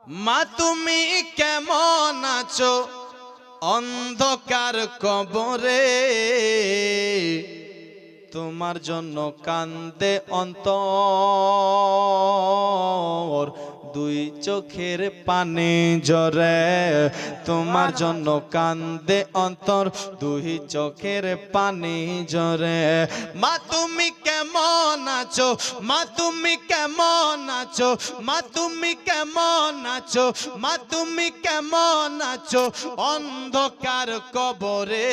মা তুমি কেমন আছো অন্ধকার কবরে, তোমার জন্য কান্দে অন্তর, দুই চোখের পানি ঝরে। তোমার জন্য কান্দে অন্তর, দুই চোখের পানি ঝরে। মা তুমি কেমন আছো, মা তুমি কেমন আছো, মা তুমি কেমন আছো, মা তুমি কেমন আছো অন্ধকার কবরে,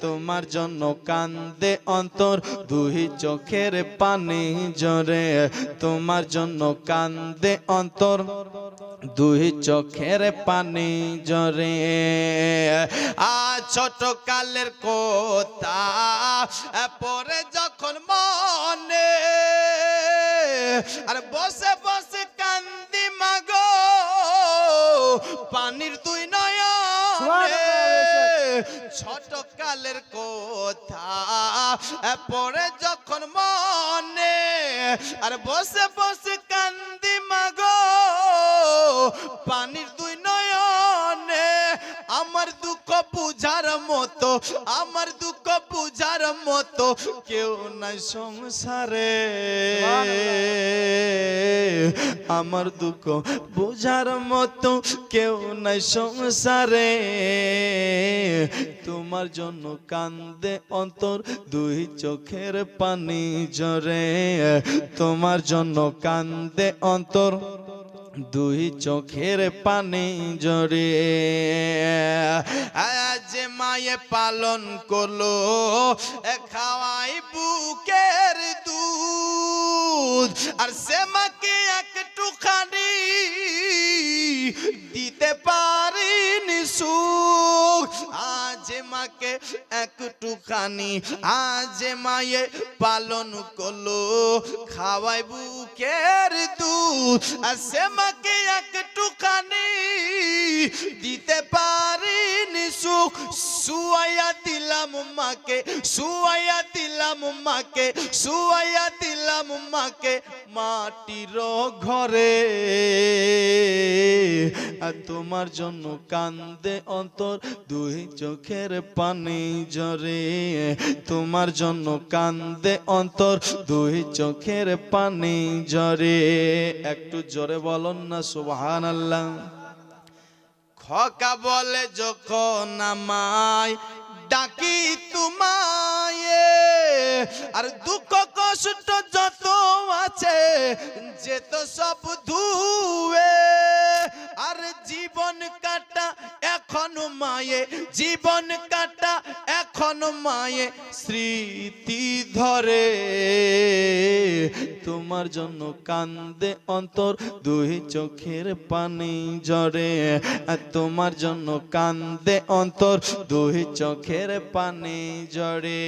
তোমার জন্য কান্দে অন্তর, দুই চোখের পানি ঝরে। তোমার জন্য কান্দে অন্তর, দুই চোখের পানি ঝরে। ছোট কালের কথা পরে যখন মনে, আর বসে বসে কান্দি মাগো পানির দুই নয়নে। ছোট কালের কথা পরে যখন মনে, আর বসে বসে কান্দি মাগো পানির দুই নয়নে। আমার দুঃখ বুঝার মতো, আমার দুঃখ বুঝার মতো কেউ নাই সংসারে। আমার দুঃখ বুঝার মতো কেউ নাই সংসারে, তোমার জন্য কান্দে অন্তর, দুই চোখের পানি ঝরে। তোমার জন্য কান্দে অন্তর, দুই চোখের পানি ঝরে। আজ মায়ে পালন করলো, খাওয়াই বুকের দুধ, আর সে মাকে একটুখানি দিতে পারিনি সুখ। আজ মাকে একটুখানি, আজ মায়ে পালন করলো, খাওয়াই বুকের দুধ, আর সে মাকে একটুখানি দিতে পারিনি সুখ। শুয়াইয়া দিলাম মাকে, শুয়াইয়া দিলাম মাকে, শুয়াইয়া দিলাম মাকে মাটির ঘরে। আর তোমার জন্য কান্দে অন্তর, দুই চোখের পানি ঝরে। তোমার জন্য কান্দে অন্তর, দুই চোখের পানি ঝরে। একটু জোরে বলুন না সুবহানাল্লাহ। খোকা বলে যখন আমায় ডাকি তোমায়, আর দুঃখ কষ্ট যত আছে যেত সব ধুয়ে। আর জীবন কাটা এখন মায়ে, জীবন কাটা এখন মায়ে স্মৃতি ধরে। তোমার জন্য কান্দে অন্তর, দুই চোখের পানি ঝরে। তোমার জন্য কান্দে অন্তর, দুই চোখের পানি ঝরে।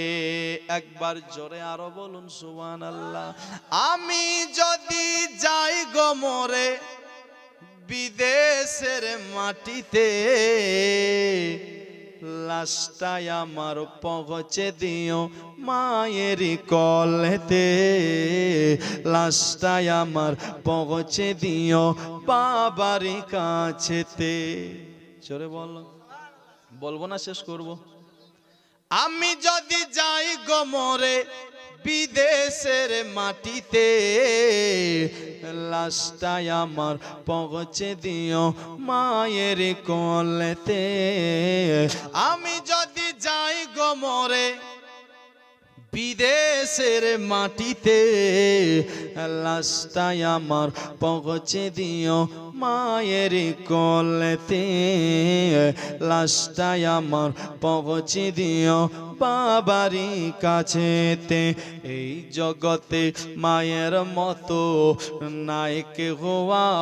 একবার জোরে আরো বলুন সুবহানাল্লাহ। আমি যদি যাই গো মরে বিদেশের মাটিতে, লাশটাই আমার পৌঁছে দিও মায়েরই কলেতে। লাশটাই আমার পৌঁছে দিও বাবারই কাছেতে। চলে বলো, বলবো না শেষ করব। আমি যদি যাই গো মরে বিদেশের মাটিতে, লাশটাই আমার পৌঁছে দিও মায়ের কোলেতে। আমি যদি যাই গো মরে বিদেশের মাটিতে, লাশটাই আমার পৌঁছে দিও মায়ের কোলেতে। লাশটাই আমার পৌঁছে দিও বাবারই কাছেতে। এই জগতে মায়ের মতো নাই কেহ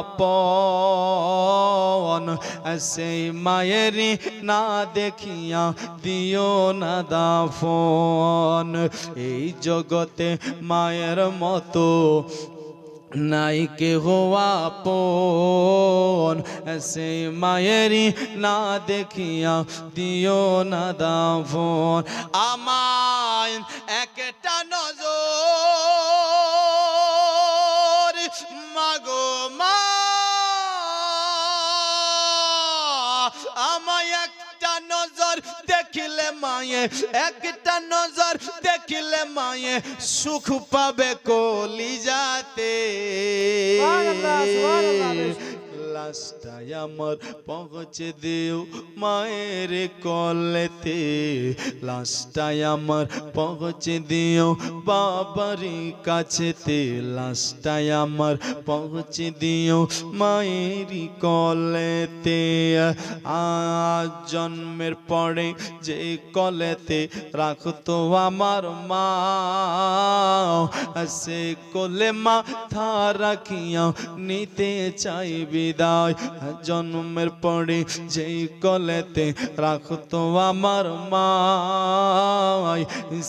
আপন, সেই মায়েরই না দেখিয়া দিও না দাফন। এই জগতে মায়ের মতো নাই কেহ আপন, সেই মায়েরই না দেখিয়া দিও না দাফন। আমায় একটা নজর মাগো মা, আমায় একটা নজর দেখিলে মায়ে, একটা নজর দেখিলে মায়ে সুখ পাবে কলিজাতে। লাস্টায় আমার পৌঁছে দিও মায়ের কলেতে, লাস্টায় আমার পৌঁছে দিও বাবারি কাছেতে, লাস্টায় আমার পৌঁছে দিও মায়েরই কলেতে। আজ জন্মের পরে যে কলেতে রাখতো আমার মা, সে কোলে মাথা রাখিয়া নিতে চাই বিদায়। জন্মের পরে যেই কলেতে রাখতো আমার মা,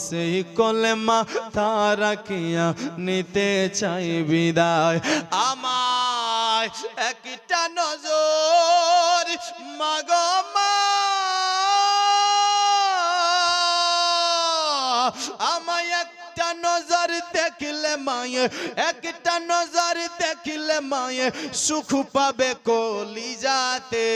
সেই কোলে মাথা রাখিয়া নিতে চাই বিদায়। আমায় একটা নজর মাগো মা, আমায় একটা নজর দেখিলে মায়ে, একটা নজর দেখিলে মায়ে সুখ পাবে কলিজাতে।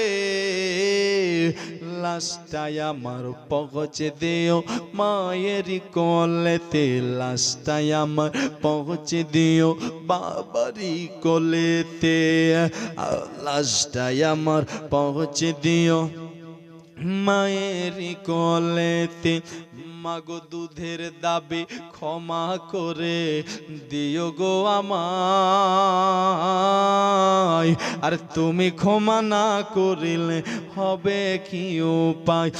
লাস্টায় আমার পৌঁছে দিও মায়েরই কলেতে, লাস্টায় আমার পৌঁছে দিও বাবারই কলেতে, লাস্টায় আমার পৌঁছে দিও মায়েরই কলেতে। মাগো দুধের দাবি ক্ষমা করে দিও গো আমায়, আর তুমি ক্ষমা না করিলে হবে কি উপায়,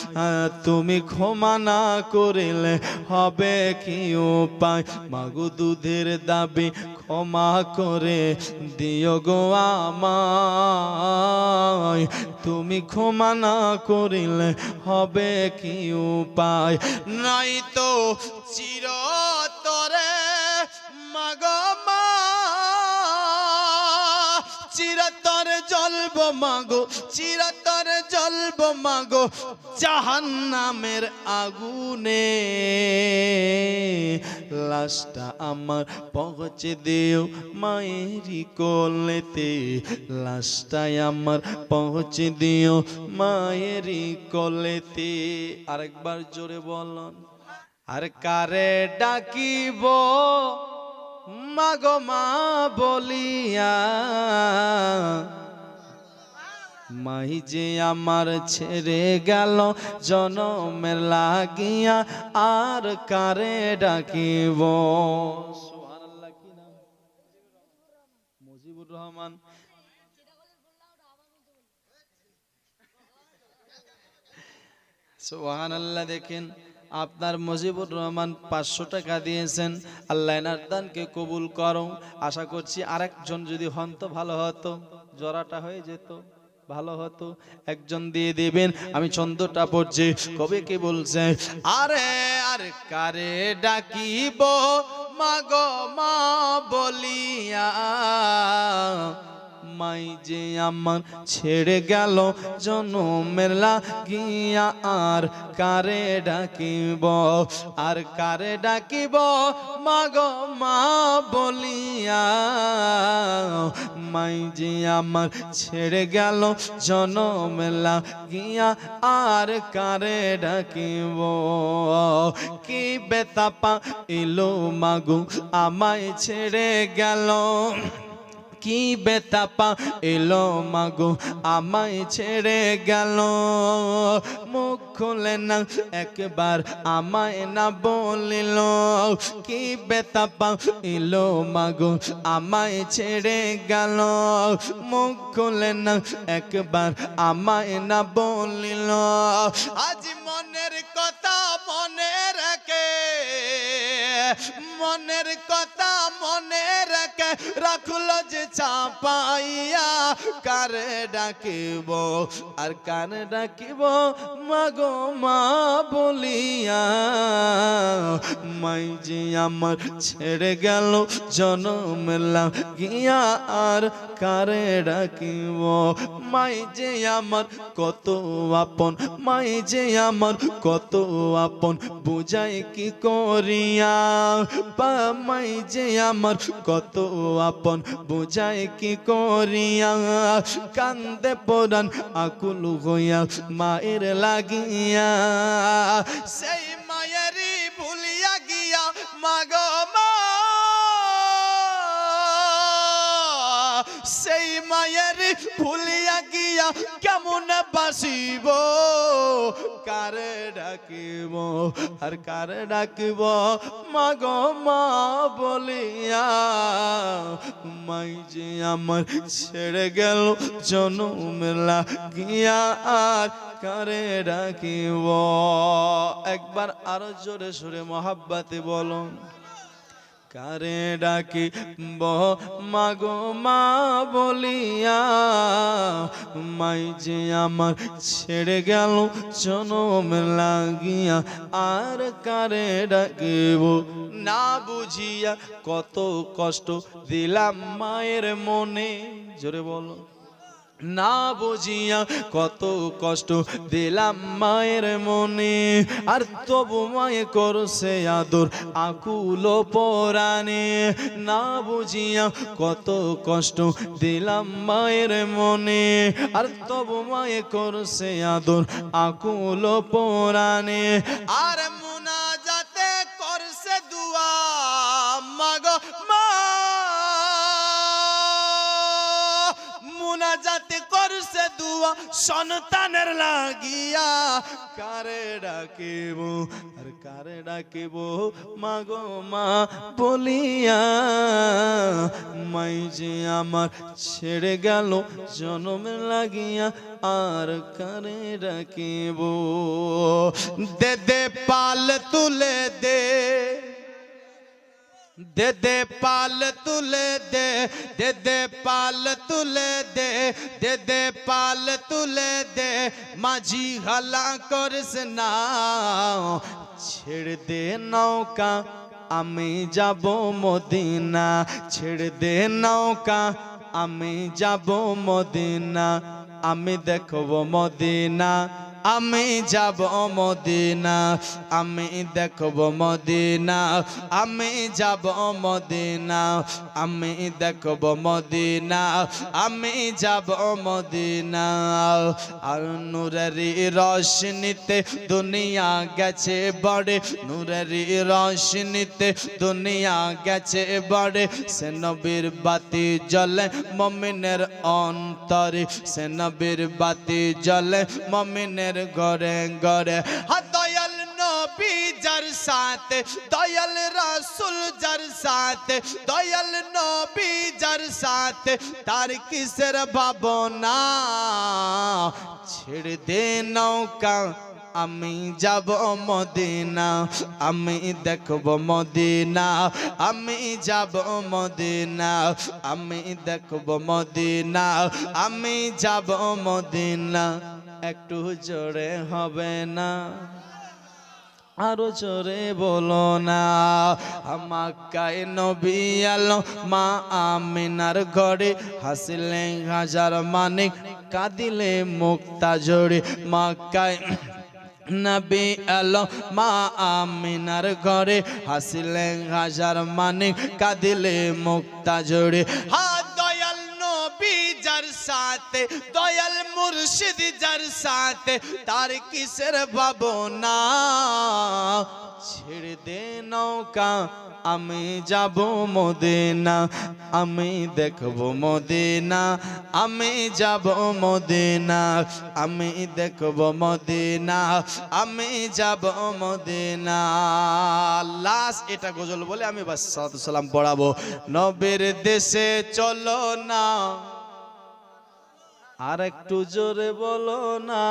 তুমি ক্ষমা না করিলে হবে কি উপায়। মাগো দুধের দাবি ক্ষমা করে দিও গো আমায়, তুমি ক্ষমা না করিলে হবে কি উপায়। নাই তো চিরতরে মাগো মা, চিরতরে জ্বলব মাগো, চিরতরে জ্বলব মাগো জাহান্নামের আগুনে। লাশটা আমার পৌঁছে দিও মায়েরই কোলেতে, লাশটাই আমার পৌঁছে দিও মায়েরই কোলেতে। আরেকবার জোরে বলুন। আর কারে ডাকিব মাগো মা বলিয়া, মাই যে আমার ছেড়ে গেল জনমের লাগিয়া, আর কারে ডাকিব। সুবহানাল্লাহ। কি নাম? মুজিবুর রহমান। সুবহানাল্লাহ। দেখেন আপনার মুজিবুর রহমান 500 টাকা দিয়েছেন, আল্লাহ এনার দানকে কবুল করো। আশা করছি আরেকজন যদি হন তো ভালো হতো, জোড়াটা হয়ে যেত, ভালো হতো। একজন দিয়ে দিবেন। আমি ছন্দটা পড়ছি, কবি কি বলছে? আরে আরে কারে ডাকিব মাগো মা বলিয়া, মাই যে আমার ছেড়ে গেল জনমের লাগিয়া, আর কারে ডাকিব, আর কারে ডাকিব মাগো মা বলিয়া, মাই যে আমার ছেড়ে গেল জনমের লাগিয়া, আর কারে ডাকিব। কি বেতাপা এলো মাগো আমায় ছেড়ে গেল, কি বেতাপা এলো মাগো আমায় ছেড়ে গেল। মুখ খুলে না একবার আমায় না বলিল, কি বেতাপা এলো মাগো আমায় ছেড়ে গেল। মুখ খুলে না একবার আমায় না বলিল। আজ মনের কথা মনে রাখে, মনের কথা মনে রাখে রাখলো যে চাপাইয়া, কারে ডাকিব আর কারে ডাকিব মাগো মা বলিয়া, মাই যে আমার ছেড়ে গেল জনম লাগিয়া, আর কারে ডাকিব। মাই যে আমার কত আপন, মাই যে আমার কত আপন, বুঝাই কি করিয়া। মাই যে আমার কত আপন, বুঝাই কি করিয়া। কান্দে পরাণ আকুল হইয়া মায়ের লাগিয়া সেই মায়েরই ভুলিয়া গিয়া মাগো মা সেই মায়ের ভুলিয়া গিয়া কেমন বাসিব কারে ডাকিব আর কারে ডাকিব মাগো মা বলিয়া মাই যে আমার ছেড়ে গেল জনম লাগিয়া আর কারে ডাকিব একবার আরো জোরে সুরে মহাব্বতে বলো কারে ডাকিব মাগো মা বলিয়া মাই যে আমার ছেড়ে গেল জনম লাগিয়া আর কারে ডাকিব না বুঝিয়া কত কষ্ট দিলাম মায়ের মনে জোরে বলো না বুঝিয়া কত কষ্ট দিলাম মায়ের মনে আর তবু মায়ে করছে আদর আকুল পরাণে না বুঝিয়া কত কষ্ট দিলাম মায়ের মনে আর তবু মায়ে করছে আদর আকুল পরাণে আর মুনাজাতে করছে দুয়া মাগো মা মুনাজাতে করছে দুয়া সন্তানের লাগিয়া কারে ডাকিব আর কারে ডাকিব মাগো মা বলিয়া মাই যে আমার ছেড়ে গেল জনম লাগিয়া আর কারে ডাকিব দে দে পাল তুলে দে दे दे पाल तुले दे दे दे पाल तुले दे दे दे पाल तुले दे माझी हला करस ना छेड़ दे नौका आमी जाबो मदिना छेड़ दे नौका आमी जाबो मदिना आमी देखबो मदिना আমি যাব মদিনা আমি দেখব মদিনা আমি যাব মদিনা আমি দেখব মদিনা আমি যাব মদিনা আর নূরেরই রোশনীতে দুনিয়া গেছে বড়ে নূরেরই রোশনীতে দুনিয়া গেছে বড়ে সে নবীর বাতি জ্বলে মুমিনের অন্তরে সে নবীর বাতি জ্বলে মুমিনের গরে গরে দয়াল নবী যার সাথে দয়াল রাসূল যার সাথে দয়াল নবী যার সাথে তার কিসের ভাবনা ছেড়ে দে নৌকা আমি যাব মদিনা আমি দেখব মদিনা আমি যাব মদিনা আমি দেখব মদিনা আমি যাব মদিনা একটু জোরে হবে না আরো জোরে বলো না মক্কায় নবী আলো মা আমিনার ঘরে হাসিলে হাজার মানিক কাঁদিলে মুক্তা জোড়ে মক্কায় নবী আলো মা আমিনার ঘরে হাসিলে হাজার মানিক কাঁদিলে মুক্তা জোড়ে দয়াল নবী যার সাথে দয়াল মুর্শিদ যার সাথে তার কিসের ভাবনা ছেড়ে দে নৌকা আমি যাব মদিনা আমি দেখব মদিনা আমি যাব মদিনা আমি দেখব মদিনা আমি যাব মদিনা লাস্ট এটা গজল বলে আমি বাস সালাম পড়াবো নবীর দেশে চলো না আর একটু জোরে বলো না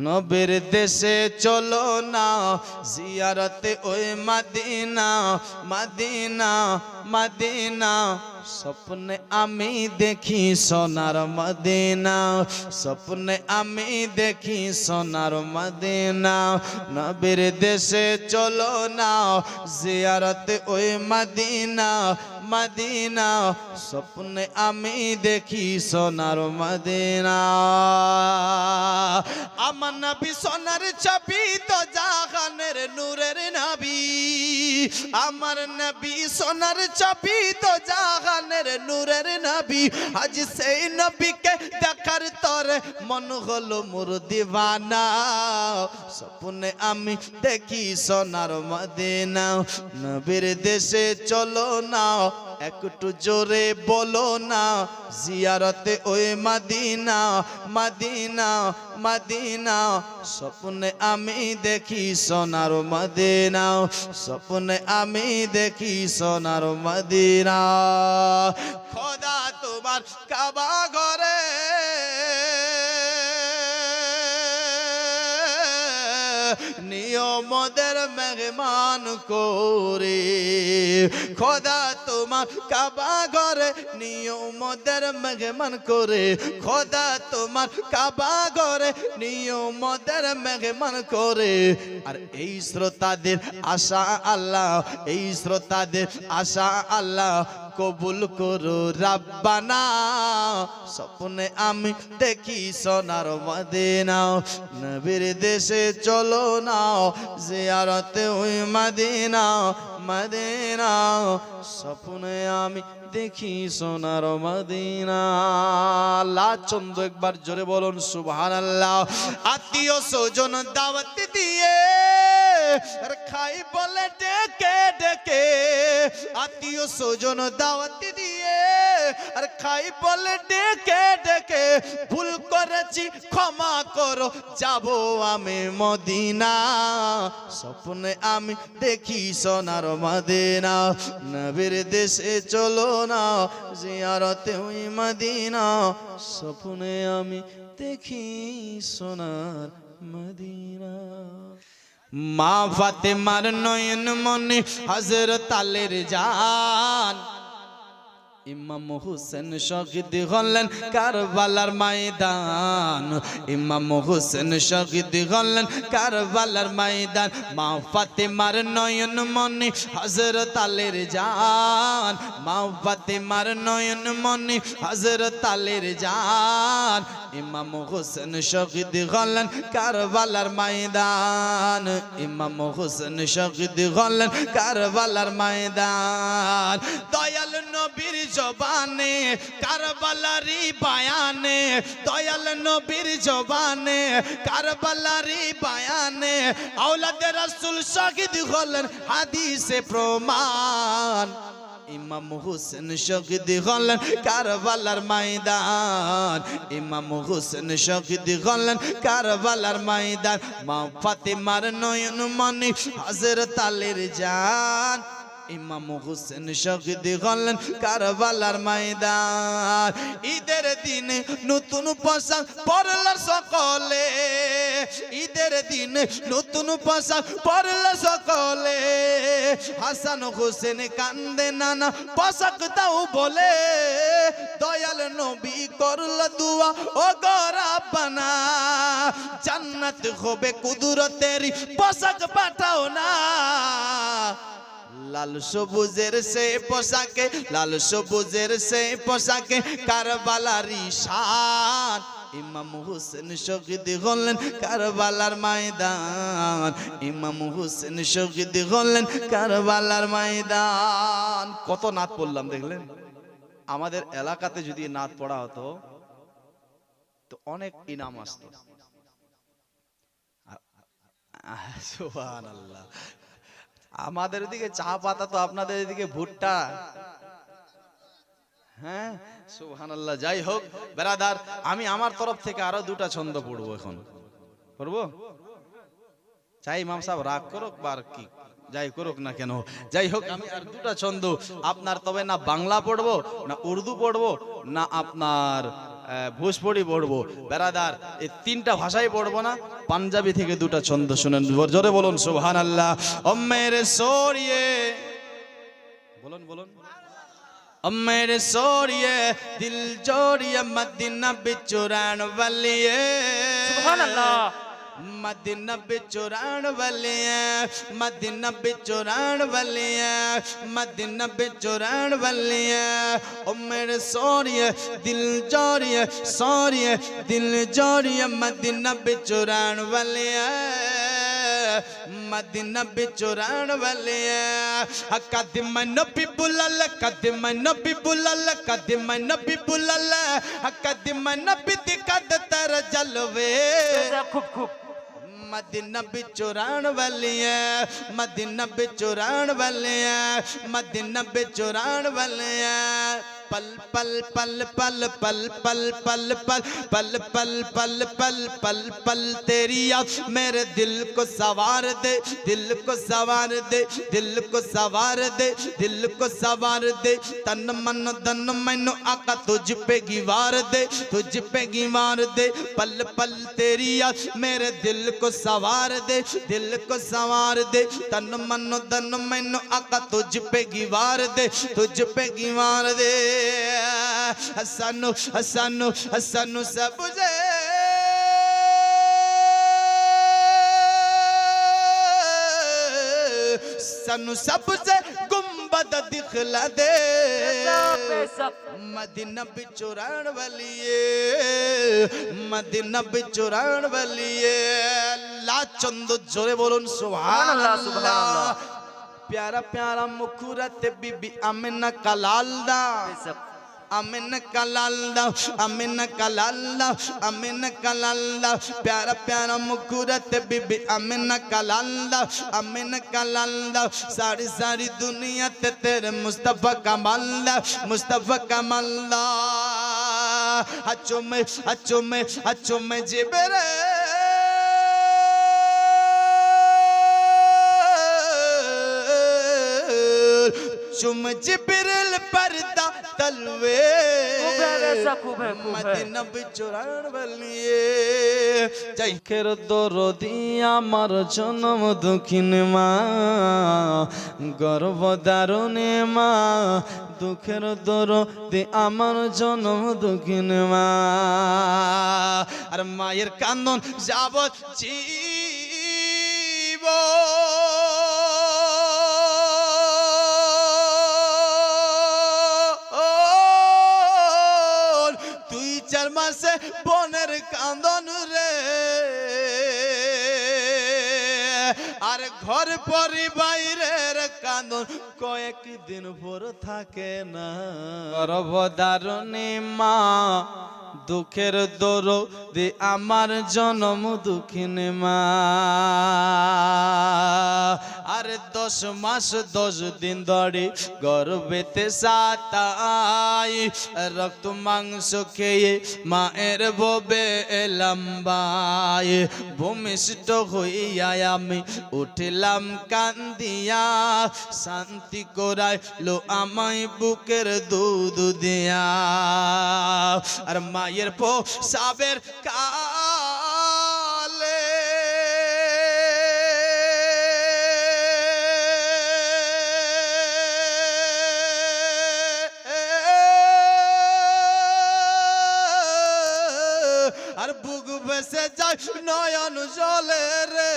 নবীর দেশে চলো না জিয়ারতে ওই মদিনা মদিনা মদিনা স্বপ্নে আমি দেখি সোনার মদিনা স্বপ্নে আমি দেখি সোনার মদিনা নবীর দেশে চলো না জিয়ারতে ওই মদিনা মদিনা স্বপ্নে আমি দেখি সোনার মদিনা আমার নবী সোনার ছবি তো জাহানের নূরের নবী আমার নবী সোনার ছবি তো জাহানের নূরের নবী আজ সেই নবীকে দেখার তরে মন হলো মোর দিওয়ানা স্বপ্নে আমি দেখি সোনার মদিনা নবীর দেশে চলো না একটু জোরে বলো না জিয়ারতে ওই মদিনা মদিনা মদিনা স্বপ্নে আমি দেখি সোনার মদিনা স্বপ্নে আমি দেখি সোনার মদিনা খোদা তোমার কাবা ঘরে নিয়মদের মেহমান করে খোদা তোমার কাবা ঘরে নিয়মদের মেহমান করে খোদা তোমার কাবা ঘরে নিয়মদের মেহমান করে আর এই শ্রোতাদের আশা আল্লাহ এই শ্রোতাদের আশা আল্লাহ কবুল করো রাব্বানা স্বপ্নে আমি দেখি সোনার মদিনা নবীর দেশে চলো না জিয়ারতে ওই মদিনা মদিনা স্বপ্নে আমি দেখি সোনার মদিনা লাচন্দ একবার জোরে বলুন সুবহানাল্লাহ আত্মীয় স্বজন দাওয়াত দিয়ে খাই বলে ডেকে ডেকে আত্মীয় স্বজন দাওয়াত দিয়ে আর খাই বলে ডেকে ডেকে ভুল করেছি ক্ষমা করো যাব আমি মদিনা স্বপ্নে আমি দেখি সোনার মদিনা নবীর দেশে চলো না জিয়ারতে ওই মদিনা স্বপ্নে আমি দেখি সোনার মদিনা মা ফাতেমার নয়ন মনে হযরত আলীর জান ইমাম হোসেন শহীদ হলেন কারবালার ময়দান ইমাম হোসেন শহীদ হলেন কারবালার ময়দান মা ফাতেমার নয়ন মনে হযরত আলীর জান মা ফাতেমার নয়ন মনে হযরত আলীর জান ইমাম হোসেন শহীদ হলেন কারবালার ময়দান ইমাম হোসেন শহীদ হলেন কারবালার ময়দান দয়াল নবীর জবানে কারবালারি বায়ানে দয়াল নবীর জবানে কারবালারি বায়ানে আওলাদে রাসূল শহীদ হলেন হাদিসে প্রমাণ ইমাম হোসেন শহীদ হলেন কারবালার ময়দান ইমাম হোসেন শহীদ হলেন কারবালার ময়দান মা ফাতেমার নয়ন মনি হযরত আলীর জান ইমাম হোসেন শহীদ হলেন কারবালার ময়দান ঈদের দিনে নতুন পোশাক পরল সকলে ঈদের দিনে নতুন পোশাক পরল সকলে হাসান হোসেন কান্দে নানা পোশাক দাও বলে দয়াল নবী করল দুয়া ও গো রাব্বানা জান্নাত হবে কুদরতেরি পোশাক পাঠাও না লাল সবুজের সে পোশাকে লাল সবুজের সে পোশাকে কারবালারি শান ইমাম হোসেন শহীদ হলেন কারবালার ময়দান ইমাম হোসেন শহীদ হলেন কারবালার ময়দান কত নাত পড়লাম দেখলেন আমাদের এলাকাতে যদি নাত পড়া হতো তো অনেক ইনাম আসতো সুবহানাল্লাহ আমাদের ওদিকে চা পাতা তো আপনাদের এদিকে ভুট্টা হ্যাঁ সুবহানাল্লাহ যাই হোক ব্রাদার আমি আমার তরফ থেকে আরো দুটা ছন্দ পড়বো এখন পড়বো চাই ইমাম সাহেব রাগ করুক বার কি যাই করুক না কেন যাই হোক আমি আর দুটা ছন্দ আপনার তবে না বাংলা পড়বো না উর্দু পড়বো না আপনার ভোজপুরি পড়বো ব্রাদার এই তিনটা ভাষাই পড়বো না পাঞ্জাবি থেকে দুটা ছন্দ শুনেন জোরে বলুন সুবহানাল্লাহ ও মেরে সোরিয়ে বলুন বলুন ও মেরে সোরিয়ে দিল জোড়িয়ে মদিনা বিচুরান वालिए সুবহানাল্লাহ मदीना बिचों रहन वाले हैं, मदीना बिचों रहन वाले हैं, मदीना बिचों रहन वाले हैं। ओ मेरे सोनिए दिल जोरिए, सोनिए दिल जोरिए, मदीना बिचों रहन वाले हैं, मदीना बिचों रहन वाले हैं। कदम नबी बुलाल, कदम नबी बुलाल, कदम नबी बुलाल, कदम नबी दी कद तर जलवे। खूब खूब मदीना बिचों रहन वाले हैं, मदीना बिचों रहन वाले हैं, मदीना बिचों रहन वाले हैं। पल पल पल पल पल पल पल पल पल पल पल पल पल पल तेरी याद मेरे दिल को सवार दे, दिल को सवार दे, दिल को सवार दे, दिल को सवार दे। तन मन धन मैनू आका तुझ पे गिवार दे, तुझ पे गिवार दे। पल पल तेरी याद मेरे दिल को सवार दे, दिल को सवार दे। तन मन धन मैनू आका तुझ पे गिवार दे, तुझ पे गिवार दे। हसनु हसनु हसनु सब जे सनु सब से गुंबद दिखला दे। मदीना बिचों रहन वाली है, मदीना बिचों रहन वाली है। ला चंद जोरे बोलुन सुभान अल्लाह, सुभान अल्लाह। प्यारा प्यारा मुखुरत बीबी आमिना का लालदा, आमिना का लालदा, आमिना का लालदा, आमिना का लालदा। प्यारा प्यारा मुखुरत बीबी आमिना का लालदा, आमिना का लालदा। सारी सारी दुनिया ते तेरे मुस्तफा का मालदा, मुस्तफा का मालदा। अच्छो में अच्छो में अच्छो में जिबरे चुम जिब्रिल पर्दा तलवे। मदीना बिचों रहन वाली है। चैखेर दरदी आमार जन्म दक्षिण मा, गर्भधारणे मा। दुखेर दरदी आमार जन्म दक्षिण मा। আর মায়ের কান্দন যাবত তুই 4 মাসে বনের কান্দন রে। আর ঘর পরিবারের কান্দন কয়েকদিন পর থাকে না। গর্ভধারণী মা দুঃখের দরদে আমার জন্ম দক্ষিণ মা। আর 10 মাস 10 দিন ধরে গর্ভেতে সাতাই, রক্ত মাংস খেয়ে মায়ের ববে লম্বাই। ভূমিষ্ঠ হইয়া আমি উঠলাম কান্দিয়া, শান্তি করাইলো আমায় বুকের দুধ দিয়া। আর মায়ের প্রসাবের কালে আর বুক বেসে যায় নয়ন জলে রে।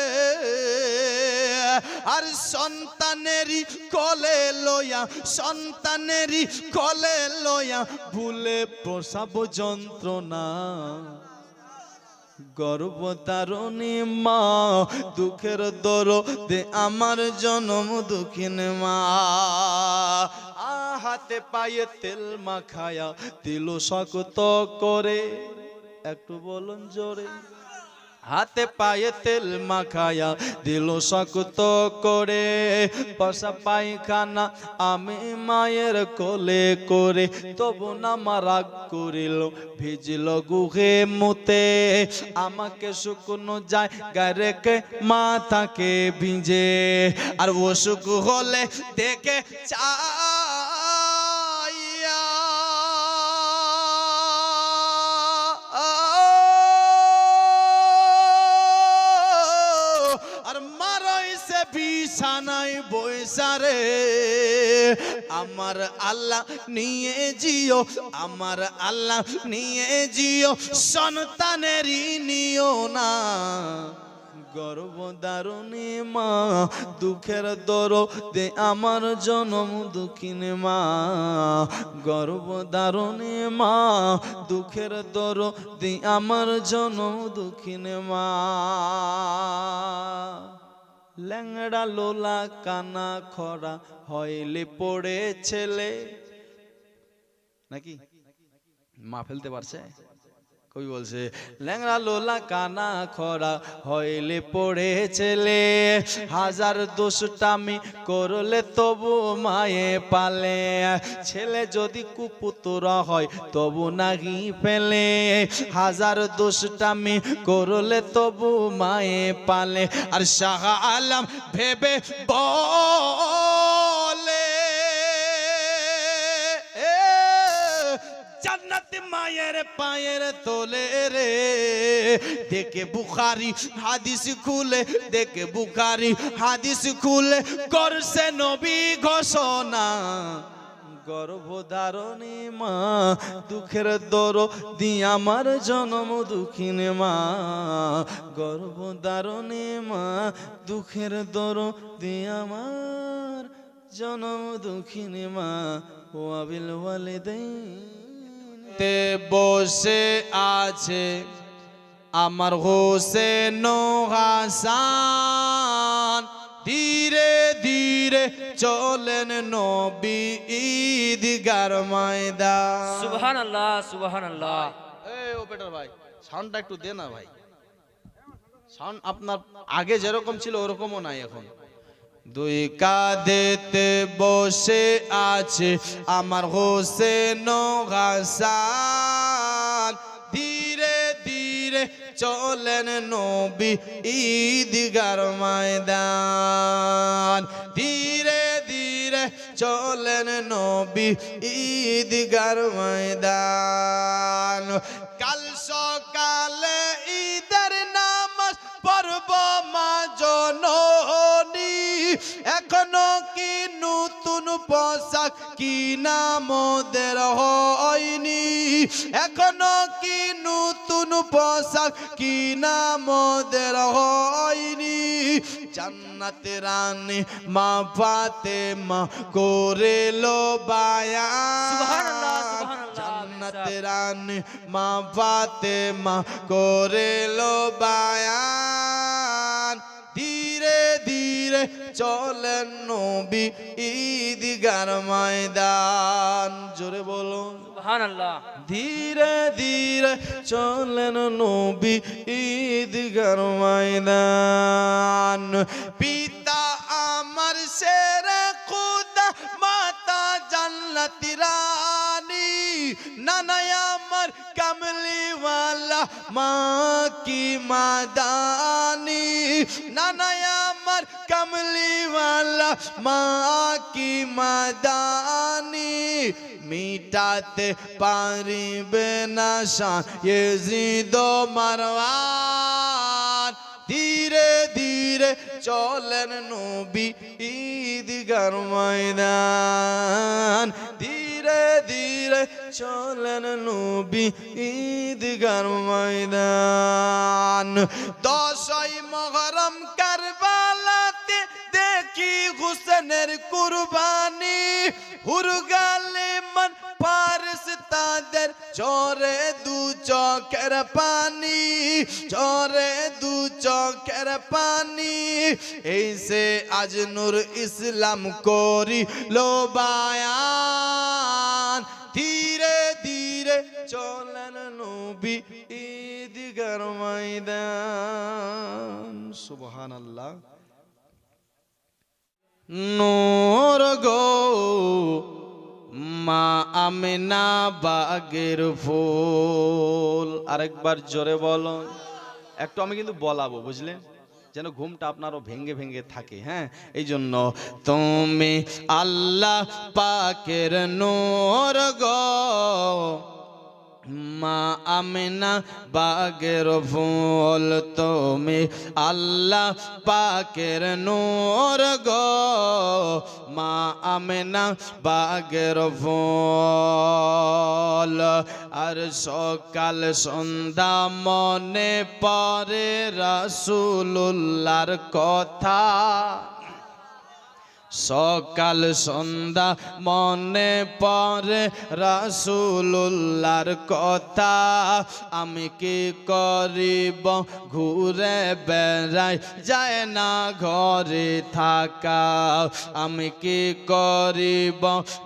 আর সন্তানেরই কোলে লইয়া, সন্তানেরই কোলে লইয়া ভুলে প্রসব যন্ত্রণা। গর্ভধারণী মা দুঃখের দরদে আমার জন্ম দক্ষিণ মা। হাতে পায়ে তেল মাখায়া দিল শক্ত করে, একটু বলুন জোরে। হাতে পায়ে তেল মাখায়া দিল শক্ত করে। পশা পায়খানা আমি মায়ের কোলে করে, তবু না মা রাগ করিল ভিজিল গুহে মুতে। আমাকে শুকনো জায়গায় রেখে মাথাকে ভিজে। আর অসুখ হলে দেখে চাইয়া বিছানায় বইসারে। আমার আল্লাহ নিয়ে জিও, আমার আল্লাহ নিয়ে জিও, সন্তানেরই নিও না। গর্ভধারণী মা দুঃখের দরদে আমার জনম দুঃখিনী মা গর্ভধারণী মা দুঃখের দরদে আমার জনম দুঃখিনী মা ল্যাংড়া লোলা কানা খরা হইলে পড়ে ছেলে নাকি মা ফেলতে পারছে কবি বলছে ল্যাংড়া লোলা কানা খরা হইলে পড়ে ছেলে হাজার দোষটামি করলে তবু মায়ে পালে ছেলে যদি কুপুতরা হয় তবু নাহি ফেলে হাজার দোষটামি করলে তবু মায়ে পালে আর শাহ আলম ভেবে বলে জান্নাতে মায়ের পায়ের তোলে রে দেখে বুখারী হাদিস খুলে দেখে বুখারী হাদিস খুলে করছে নবী ঘোষণা গর্ভধারণী মা দুঃখের দরদি আমার জনম দুঃখিনী মা গর্ভধারণী মা দুঃখের দরদি আমার জনম দুঃখিনী মা ওয়াবিল ওয়ালিদাইন তে বসে আছে আমার হোসেন হাসান ধীরে ধীরে চলেন নবী ঈদগার ময়দান সুবহানাল্লাহ সুবহানাল্লাহ এই ওপেটার ভাই সাউন্ডটা একটু দে না ভাই সাউন্ড আপনার আগে যেরকম ছিল ওরকমও নাই এখন দুই কাঁধেতে বসে আছে আমার হোসেন হাসান ধীরে ধীরে চলেন নবী ঈদগার ময়দান ধীরে ধীরে চলেন নবী ঈদগার ময়দান কাল সকালে ঈদের নামাজ পড়ব মা জননী এখনো কি নতুন পোশাক কিনা মোদের হয়নি এখনো কি নতুন পোশাক কিনা মোদের হয়নি জান্নাতে রানী মা ফাতেমা করেলো বায়ান সুবহানাল্লাহ সুবহানাল্লাহ জান্নাতে রানী মা ফাতেমা করেলো বায়ান ধীরে ধীরে চলেন নবী ঈদগার ময়দান জোরে বলুন সুবহানাল্লাহ ধীরে ধীরে চলেন নবী ঈদগার ময়দান পিতা আমার শেরে খুদা মাতা জান্নাতি রানী নানা আমার কামলিওয়ালা মা কি মাদানি নানা আমার কামলিওয়ালা মা কি মাদানি মিটাতে পারিবে না শান ইয়াজিদ মারওয়ান ধীরে ধীরে চলেন নবী ঈদগার ময়দান ধীরে ধীরে চলেন নবী ঈদগার ময়দান 10ই মুহররম কারবালাতে দেখি হুসেনের কুরবানি হুরগালে মন পারস তাদের চরে দু চোখের পানি চরে দু চোখের পানি এইসে আজ নূর ইসলাম করি লো বায়ান ধীরে ধীরে চলেন নবী ঈদগার ময়দান সুবহানাল্লাহ নূর গো মা আমিনা বাগের ফুল আরেকবার জোরে বলো একটু আমি কিন্তু বলাবো বুঝলেন যেন ঘুমটা আপনারও ভেঙ্গে ভেঙ্গে থাকে হ্যাঁ এই জন্য তুমি আল্লাহ পাকের নূর গো মা আমিনা বাগের ফুল তুমি আল্লাহ পাকের নূর গো মা আমিনা বাগের ফুল আর সকাল সন্ধ্যা মনে পড়ে রাসূলুল্লাহর কথা সকাল সন্ধ্যা মনে পড়ে রাসূলুল্লাহর কথা আমি কি করিব ঘুরে বেড়াই যায় না ঘরে থাকা আমি কি করিব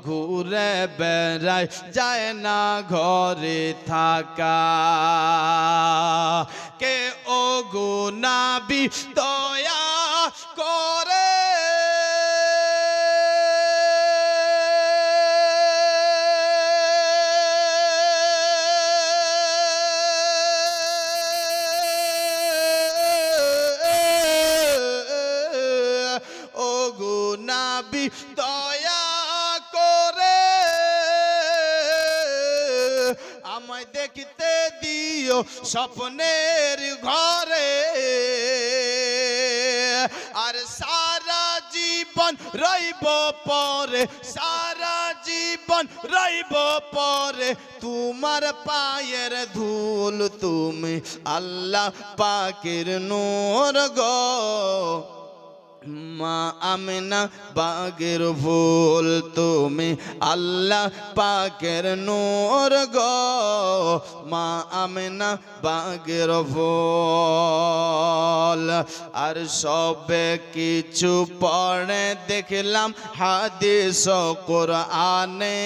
ঘুরে বেড়াই যায় না ঘরে থাকা কে ও গো নবী দয়া করে নবী দয়া করে আমায় দেখতে দিও স্বপ্নের ঘরে আর সারা জীবন রইব পরে সারা জীবন রইব পরে তোমার পায়ের ধুল তুমি আল্লাহ পাকের নূর গো মা আমিনা বাগের ফুল তুমি আল্লাহ পাকের নূর গো মা আমিনা বাগের ফুল আর সবে কিছু পড়ে দেখলাম হাদিস কোরআনে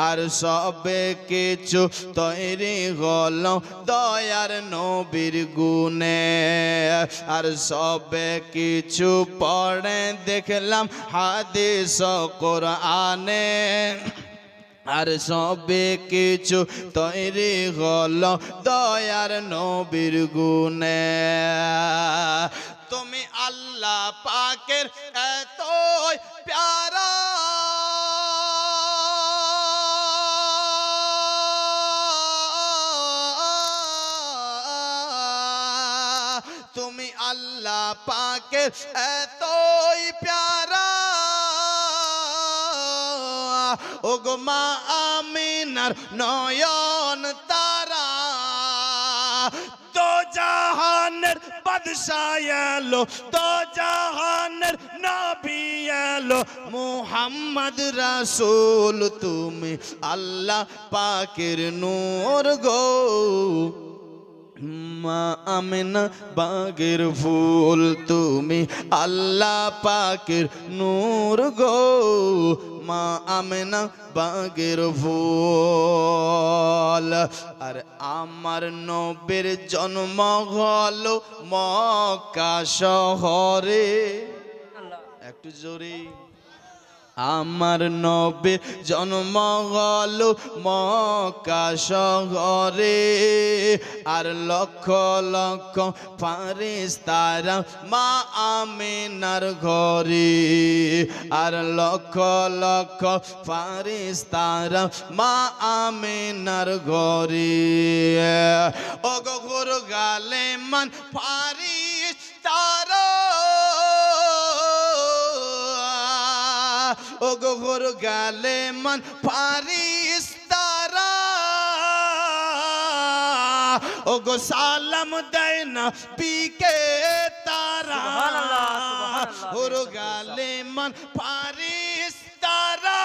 আর সবে কিছু তৈরি হলো দয়ার নবীর গুণে আর সবে কিছু পড়ে দেখলাম হাদিস কোরআনে আর সবে কিছু তৈরি হলো দয়ার নবীর গুণে তুমি আল্লাহ পাকের এতই প্যারা তুমি আল্লাহ পাকের এতই প্যারা ওগো মা আমিনার নয়ন তারা তো জাহানের বাদশাহ এলো তো জাহানের নবী এলো মুহাম্মদ রাসূল তুমি আল্লাহ পাকের নূর গো মা আমিনা বাগের ফুল তুমি আল্লাহ পাকের নূর গো মা আমিনা বাগের ফুল আর আমার নবীর জন্ম হলো মক্কা শহরে একটু জোরে আমার নবীর জন্ম হলো মক্কা শহরে আর লক্ষ লক্ষ ফারিস্তারা মা আমিনার ঘরে আর লক্ষ লক্ষ ফারিস্তারা মা আমিনার ঘরে ও গো গালে মান ফারিস্তারা ও গোর গালে মান ফারিস্তারা ও গো সালাম দেয় না পিকে তারা ওর গালে মান ফারিস্তারা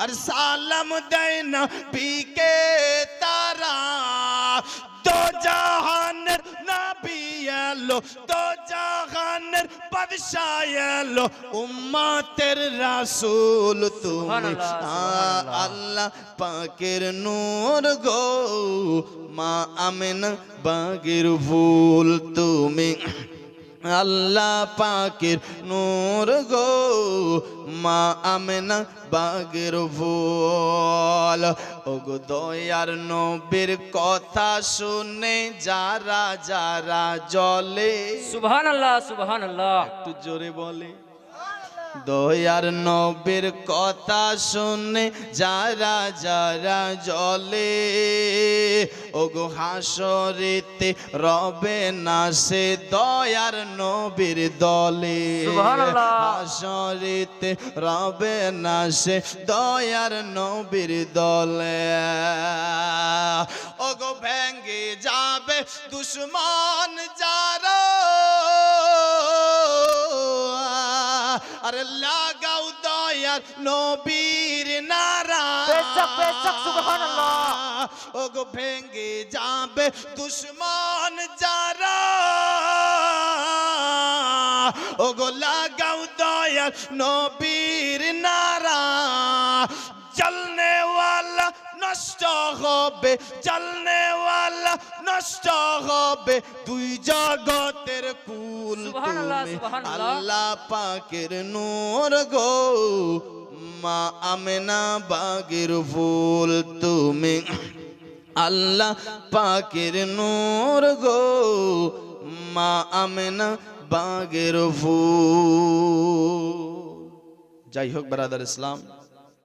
আর সালাম দেয় না পিকে তারা দো জাহানের নবী এলো দো জাহানের বাদশাহ এলো উম্মতের রাসূল তুমি আল্লাহ পাকের নূর গো মা আমিনা বাগের ফুল তুমি আল্লাহ পাকের নূর গো মা আমিনা বাগের ফুল ওগো দয়ার নবীর কথা শুনে যারা যারা জ্বলে সুবহানাল্লাহ সুবহানাল্লাহ একটু জোরে বলে দয়ার নবীর কথা শুনে যারা যারা জ্বলে ওগো হাসরেতে রবে না সে দয়ার নবীর দলে সুবহানাল্লাহ। হাসরেতে রবে না সে দয়ার নবীর দলে ওগো ভেঙ্গে যাবে দুশ্মন যারা আরে লাগাও দয়ার নবীর নারা পেচক সুবহানাল্লাহ। ওগো ভেঙ্গে যাবে দুশ্মন যারা ওগো লাগাও দয়ার নবীর নারা চলনে ওয়ালা নষ্ট হবে চলনে ওয়ালা নষ্ট হবে দুই জগতের কুল সুবহানাল্লাহ, তুমি সুবহানাল্লাহ। আল্লাহ পাকের নূর গো মা আমেনা বাগের ফুল তুমি আল্লাহ পাকের নূর গো মা আমেনা বাগের ফুল। যাই হোক ব্রাদার ইসলাম